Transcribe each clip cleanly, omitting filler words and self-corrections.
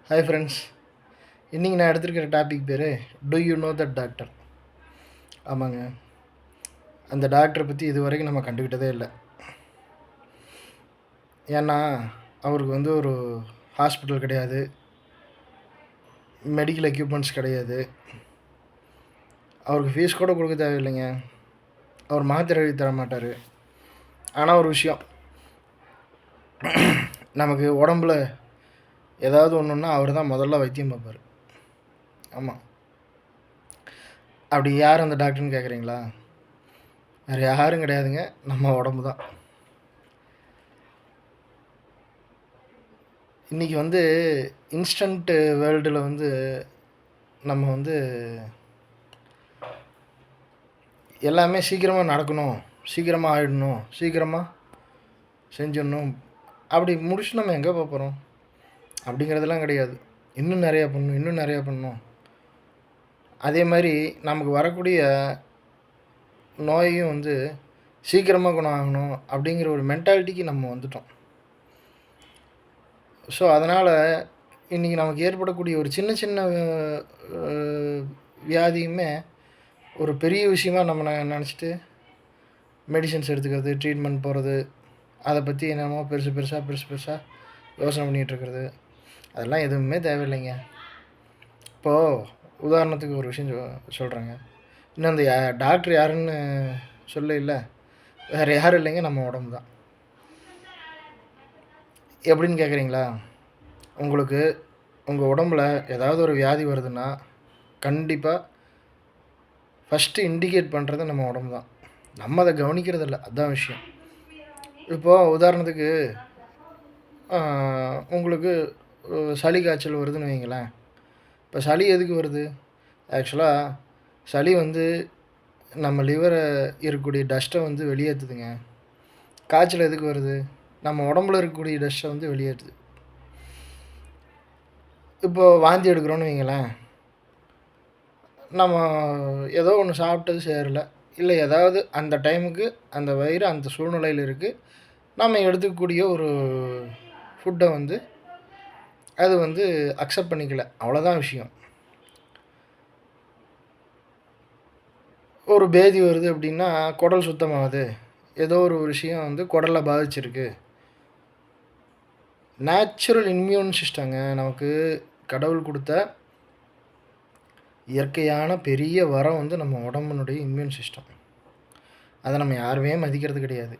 Hi friends. இன்றைக்கி நான் எடுத்துருக்கிற topic பேர் to you know that doctor. ஆமாங்க, அந்த டாக்டரை பற்றி இது வரைக்கும் நம்ம கண்டுக்கிட்டதே இல்லை. ஏன்னா அவருக்கு ஒரு ஹாஸ்பிட்டல் கிடையாது, மெடிக்கல் எக்யூப்மெண்ட்ஸ் கிடையாது, அவருக்கு ஃபீஸ் கூட கொடுக்க தேவையில்லைங்க, அவர் மாத்திரை எழுதி தர மாட்டார். ஆனால் ஒரு விஷயம், நமக்கு உடம்புல ஏதாவது ஒன்றுன்னா அவர் தான் முதல்ல வைத்தியம் பார்ப்பார். ஆமாம், அப்படி யார் அந்த டாக்டர்னு கேட்குறீங்களா? வேறு யாரும் கிடையாதுங்க, நம்ம உடம்பு தான். இன்றைக்கி இன்ஸ்டண்ட்டு வேர்ல்டில் நம்ம எல்லாமே சீக்கிரமாக நடக்கணும், சீக்கிரமாக ஆகிடணும், சீக்கிரமாக செஞ்சிடணும், அப்படி முடிச்சு நம்ம எங்கே போகிறோம் அப்படிங்கிறதெல்லாம் கிடையாது. இன்னும் நிறையா பண்ணணும், இன்னும் நிறையா பண்ணணும். அதே மாதிரி நமக்கு வரக்கூடிய நோயையும் சீக்கிரமாக குணம் ஆகணும் அப்படிங்கிற ஒரு மென்டாலிட்டிக்கு நம்ம வந்துட்டோம். ஸோ அதனால் இன்றைக்கி நமக்கு ஏற்படக்கூடிய ஒரு சின்ன சின்ன வியாதியுமே ஒரு பெரிய விஷயமாக நம்ம நினச்சிட்டு மெடிசன்ஸ் எடுத்துக்கிறது, ட்ரீட்மெண்ட் போகிறது, அதை பற்றி என்னமோ பெருசு பெருசாக யோசனை பண்ணிகிட்ருக்கிறது, அதெல்லாம் எதுவுமே தேவையில்லைங்க. இப்போது உதாரணத்துக்கு ஒரு விஷயம் சொல்கிறேங்க. இன்னும் அந்த டாக்டர் யாருன்னு சொல்ல இல்லை, வேறு யாரும் இல்லைங்க, நம்ம உடம்பு தான். எப்படின்னு கேட்குறீங்களா? உங்களுக்கு உங்கள் உடம்புல ஏதாவது ஒரு வியாதி வருதுன்னா கண்டிப்பாக ஃபஸ்ட்டு இண்டிகேட் பண்ணுறது நம்ம உடம்பு தான். நம்ம அதை கவனிக்கிறதில்ல, அதுதான் விஷயம். இப்போது உதாரணத்துக்கு உங்களுக்கு சளி காய்ச்சல் வருதுன்னு வைங்களேன். இப்போ சளி எதுக்கு வருது? ஆக்சுவலாக சளி நம்ம லிவரை இருக்கக்கூடிய டஸ்ட்டை வெளியேற்றுதுங்க. காய்ச்சல் எதுக்கு வருது? நம்ம உடம்புல இருக்கக்கூடிய டஸ்ட்டை வெளியேற்றுது. இப்போது வாந்தி எடுக்கிறோன்னு வைங்களேன், நம்ம ஏதோ ஒன்று சாப்பிட்டது சேரலை, இல்லை ஏதாவது அந்த டைமுக்கு அந்த வயிறு அந்த சூழ்நிலையில் இருக்குது, நம்ம எடுத்துக்கக்கூடிய ஒரு ஃபுட்டை அது அக்செப்ட் பண்ணிக்கல, அவ்வளோதான் விஷயம். ஒரு பேதி வருது அப்படின்னா குடல் சுத்தமாகுது, ஏதோ ஒரு விஷயம் குடலை பாதிச்சிருக்கு. நேச்சுரல் இம்யூன் சிஸ்டங்க, நமக்கு கடவுள் கொடுத்த இயற்கையான பெரிய வரம் நம்ம உடம்புனுடைய இம்யூன் சிஸ்டம். அதை நம்ம யாருமே மதிக்கிறது கிடையாது.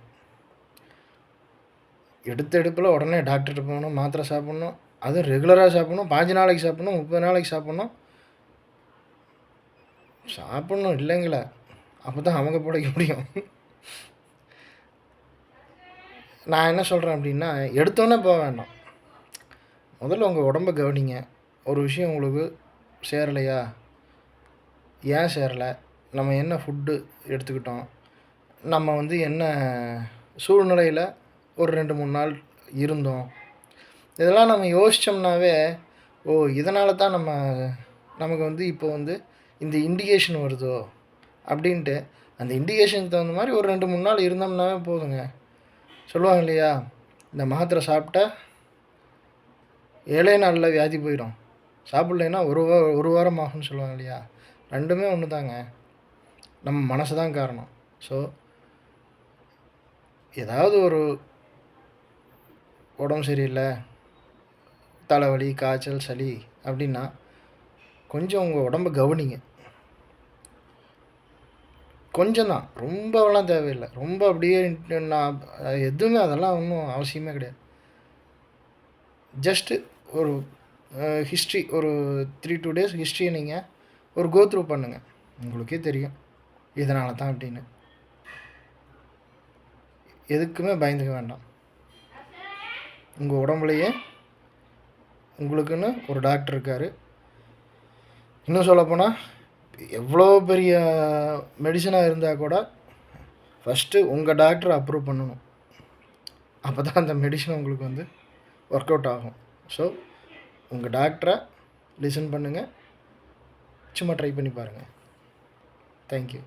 எடுப்பில் உடனே டாக்டர்கிட்ட போகணும், மாத்திரை சாப்பிட்ணும், அதுவும் ரெகுலராக சாப்பிட்ணும், 5 நாளைக்கு சாப்பிட்ணும், 30 நாளைக்கு சாப்பிட்ணும் இல்லைங்களா? அப்போ தான் அவங்க பிழைக்க முடியும். நான் என்ன சொல்கிறேன் அப்படின்னா, எடுத்தோன்னே போக வேண்டாம். முதல்ல உங்கள் உடம்பை கவனிங்க. ஒரு விஷயம் உங்களுக்கு சேரலையா? ஏன் சேரலை? நம்ம என்ன ஃபுட்டு எடுத்துக்கிட்டோம்? நம்ம என்ன சூழ்நிலையில் ஒரு 2-3 நாள் இருந்தோம்? இதெல்லாம் நம்ம யோசித்தோம்னாவே, ஓ இதனால தான் நமக்கு இப்போ இந்த இண்டிகேஷன் வருதோ அப்படின்ட்டு, அந்த இண்டிகேஷனுக்கு தகுந்த மாதிரி ஒரு 2-3 நாள் இருந்தோம்னாவே போதுங்க. சொல்லுவாங்க இல்லையா, இந்த மாத்திரை சாப்பிட்டா 7 நாளில் வியாதி போயிடும், சாப்பிட்லைன்னா ஒரு வாரம் ஆகும்னு சொல்லுவாங்க இல்லையா. ரெண்டுமே ஒன்று தாங்க, நம்ம மனசு தான் காரணம். ஸோ ஏதாவது ஒரு உடம்பு சரியில்லை, தலைவலி, காய்ச்சல், சளி அப்படின்னா கொஞ்சம் உங்கள் உடம்பை கவனிங்க. கொஞ்சம் தான், ரொம்பலாம் தேவையில்லை. ரொம்ப அப்படியே நான் எதுவுமே அதெல்லாம் ஒன்றும் அவசியமே கிடையாது. ஜஸ்ட்டு ஒரு ஹிஸ்ட்ரி, ஒரு 3-2 டேஸ் ஹிஸ்ட்ரியை நீங்கள் ஒரு கோ த்ரூ பண்ணுங்கள், உங்களுக்கே தெரியும் இதனால தான் அப்படின்னு. எதுக்குமே பயந்துக்க வேண்டாம். உங்கள் உடம்புலையே உங்களுக்குன்னு ஒரு டாக்டர் இருக்கார். இன்னும் சொல்லப்போனால் எவ்வளோ பெரிய மெடிசனாக இருந்தால் கூட ஃபஸ்ட்டு உங்கள் டாக்டரை அப்ரூவ் பண்ணணும். அப்போ தான் அந்த மெடிசன் உங்களுக்கு ஒர்க் அவுட் ஆகும். ஸோ உங்கள் டாக்டரை லிசன் பண்ணுங்கள், சும்மா ட்ரை பண்ணி பாருங்கள். தேங்க்யூ.